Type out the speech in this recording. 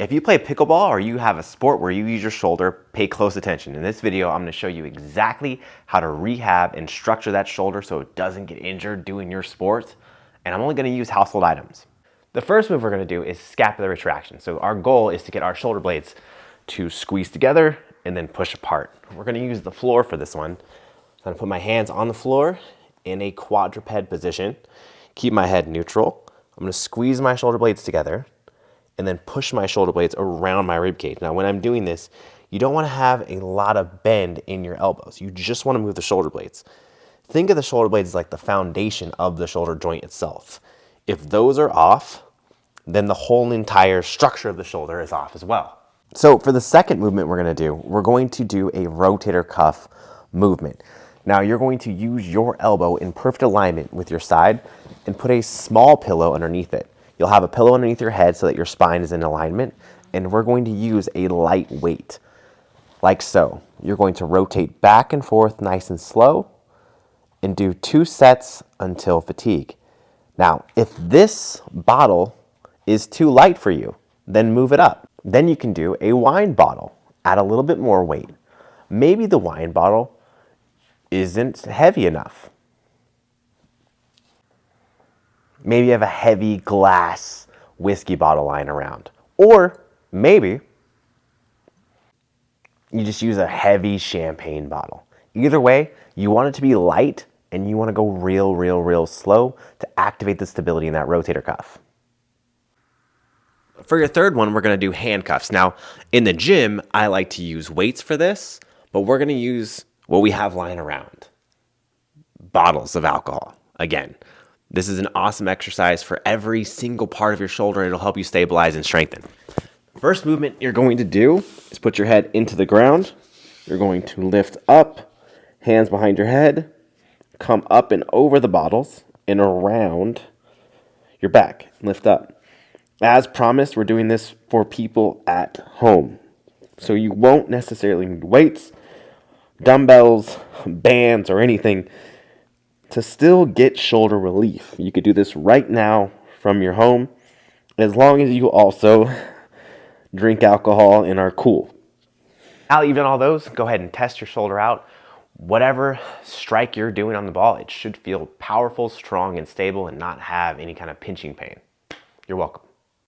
If you play pickleball or you have a sport where you use your shoulder, pay close attention. In this video, I'm going to show you exactly how to rehab and structure that shoulder so it doesn't get injured doing your sport. And I'm only going to use household items. The first move we're going to do is scapular retraction. So our goal is to get our shoulder blades to squeeze together and then push apart. We're going to use the floor for this one. So I'm going to put my hands on the floor in a quadruped position. Keep my head neutral. I'm going to squeeze my shoulder blades together and then push my shoulder blades around my rib cage. Now, when I'm doing this, you don't want to have a lot of bend in your elbows. You just want to move the shoulder blades. Think of the shoulder blades as like the foundation of the shoulder joint itself. If those are off, then the whole entire structure of the shoulder is off as well. So for the second movement we're going to do a rotator cuff movement. Now you're going to use your elbow in perfect alignment with your side and put a small pillow underneath it. You'll have a pillow underneath your head so that your spine is in alignment, and we're going to use a light weight, like so. You're going to rotate back and forth nice and slow and do 2 sets until fatigue. Now, if this bottle is too light for you, then move it up. Then you can do a wine bottle, add a little bit more weight. Maybe the wine bottle isn't heavy enough. Maybe you have a heavy glass whiskey bottle lying around. Or maybe you just use a heavy champagne bottle. Either way, you want it to be light and you want to go real slow to activate the stability in that rotator cuff. For your third one, we're going to do handcuffs. Now, in the gym, I like to use weights for this, but we're going to use what we have lying around. Bottles of alcohol. Again, this is an awesome exercise for every single part of your shoulder. It'll help you stabilize and strengthen. First movement you're going to do is put your head into the ground. You're going to lift up, hands behind your head, come up and over the bottles and around your back. Lift up. As promised, we're doing this for people at home. So you won't necessarily need weights, dumbbells, bands, or anything to still get shoulder relief. You could do this right now from your home, as long as you also drink alcohol and are cool. Now that you've done all those, go ahead and test your shoulder out. Whatever strike you're doing on the ball, it should feel powerful, strong, and stable and not have any kind of pinching pain. You're welcome.